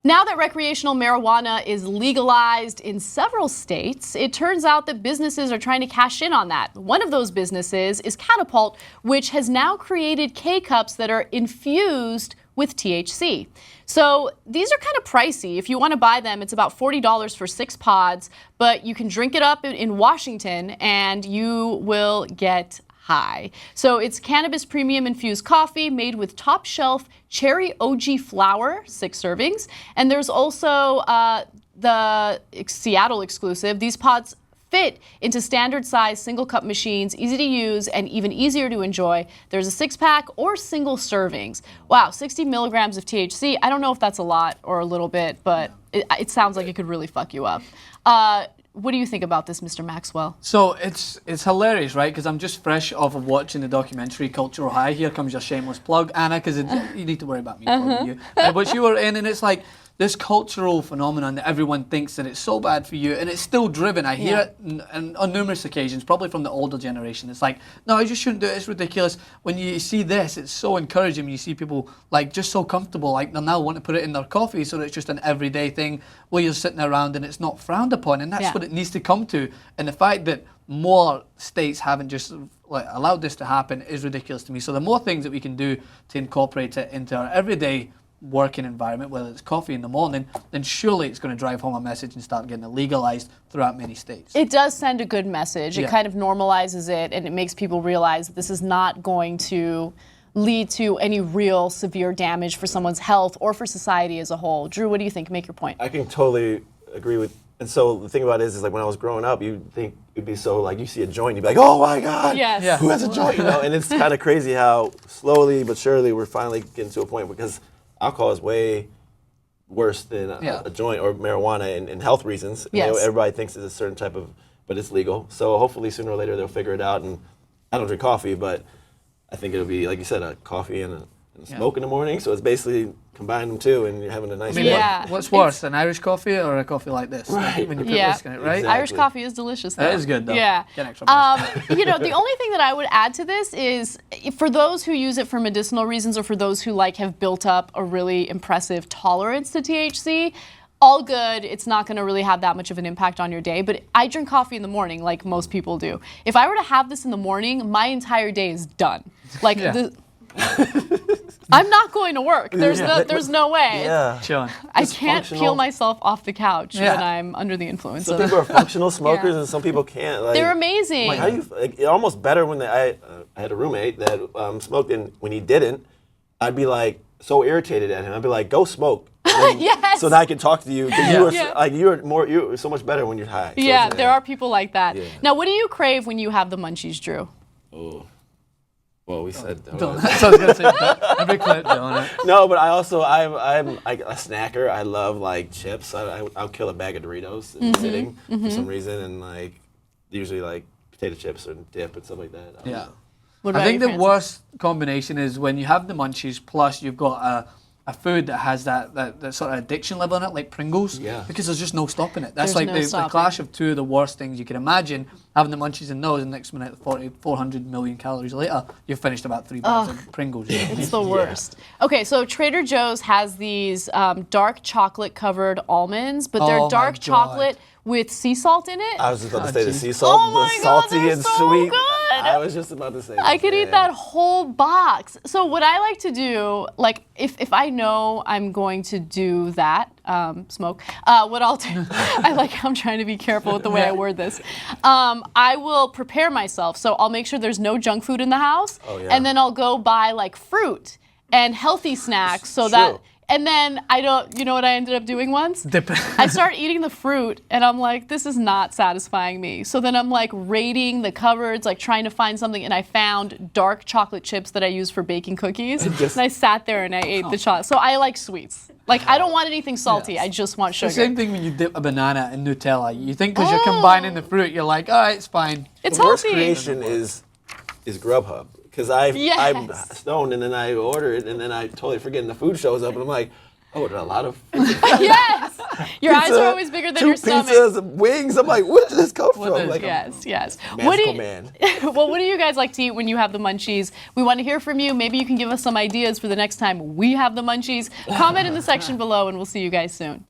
Now that recreational marijuana is legalized in several states, it turns out that businesses are trying to cash in on that. One of those businesses is Catapult, which has now created K-Cups that are infused with THC. So these are kind of pricey. If you want to buy them, it's about $40 for 6 pods, but you can drink it up in Washington and you will get high. So it's cannabis premium infused coffee made with top shelf cherry OG flower, 6 servings. And there's also the Seattle exclusive. These pods fit into standard size single cup machines, easy to use and even easier to enjoy. There's a 6-pack or single servings. Wow, 60 milligrams of THC. I don't know if that's a lot or a little bit, but it sounds like it could really fuck you up. What do you think about this, Mr. Maxwell? So it's hilarious, right? Because I'm just fresh off of watching the documentary Cultural High. Here comes your shameless plug, Anna, because you need to worry about me plugging you. But you were in, and it's like this cultural phenomenon that everyone thinks that it's so bad for you, and it's still driven. I hear it on numerous occasions, probably from the older generation. It's like, no, you just shouldn't do it. It's ridiculous. When you see this, it's so encouraging. When you see people like just so comfortable, like they now want to put it in their coffee, so that it's just an everyday thing where you're sitting around and it's not frowned upon, and that's what it needs to come to. And the fact that more states haven't just allowed this to happen is ridiculous to me. So the more things that we can do to incorporate it into our everyday working environment, whether it's coffee in the morning, then surely it's going to drive home a message and start getting it legalized throughout many states. It does send a good message. It kind of normalizes it, and it makes people realize that this is not going to lead to any real severe damage for someone's health or for society as a whole. Drew, what do you think? Make your point. I can totally agree with. And so the thing about it is like when I was growing up, you'd think it'd be so like you see a joint, you'd be like, oh my God, who has a joint? You know, and it's kind of crazy how slowly but surely we're finally getting to a point because alcohol is way worse than a joint or marijuana in health reasons. You know, everybody thinks it's a certain type of, but it's legal. So hopefully sooner or later they'll figure it out. And I don't drink coffee, but I think it'll be, like you said, a coffee and a smoke in the morning. So it's basically combine them two and you're having a nice morning. What's worse, an Irish coffee or a coffee like this? Right. When you put whisk in it, right? Exactly. Irish coffee is delicious, though. That is good, though. Yeah. Get extra you know, the only thing that I would add to this is for those who use it for medicinal reasons or for those who have built up a really impressive tolerance to THC, all good. It's not going to really have that much of an impact on your day. But I drink coffee in the morning like most people do. If I were to have this in the morning, my entire day is done. Like I'm not going to work. There's no way. Chilling. I can't peel myself off the couch when I'm under the influence. Some people are functional smokers and some people can't. Like, they're amazing. Like, how do you? Like, almost better when I had a roommate that smoked, and when he didn't, I'd be like so irritated at him. I'd be like, "Go smoke." Yes. So that I can talk to you. You're so much better when you're high. So there are people like that. Now, what do you crave when you have the munchies, Drew? Oh. Well, we said donut. So I was gonna say every clip donut. No, but I'm like a snacker. I love like chips. I'll kill a bag of Doritos in sitting for some reason, and like usually like potato chips or dip and stuff like that. I think the worst combination is when you have the munchies plus you've got a food that has that sort of addiction level in it, like Pringles, because there's just no stopping it. That's like the clash of two of the worst things you can imagine. Having the munchies in those, and next minute, 400 million calories later, you've finished about 3 bags of Pringles. It's the worst. Okay, so Trader Joe's has these dark chocolate covered almonds, but they're dark chocolate with sea salt in it. I was just about to say the sea salt, the salty and sweet. Good. I was just about to say I could eat that whole box. So what I like to do, like if I know I'm going to do that, smoke, what I'll do, I'm trying to be careful with the way I word this. I will prepare myself. So I'll make sure there's no junk food in the house. And then I'll go buy like fruit and healthy snacks so that. And then you know what I ended up doing once? I start eating the fruit and I'm like, this is not satisfying me. So then I'm like raiding the cupboards, like trying to find something, and I found dark chocolate chips that I use for baking cookies. And I sat there and I ate the chocolate. So I like sweets. Like I don't want anything salty, I just want sugar. The same thing when you dip a banana in Nutella. You think because you're combining the fruit, you're like, all right, it's fine. It's the worst healthy. creation is Grubhub. Because I'm stoned and then I order it and then I totally forget and the food shows up and I'm like, oh, did a lot of food. Yes! Your eyes are always bigger than your stomach. 2 pizzas, wings. I'm like, where did this come from? Like, yes. Man. Well, what do you guys like to eat when you have the munchies? We want to hear from you. Maybe you can give us some ideas for the next time we have the munchies. Comment in the section below, and we'll see you guys soon.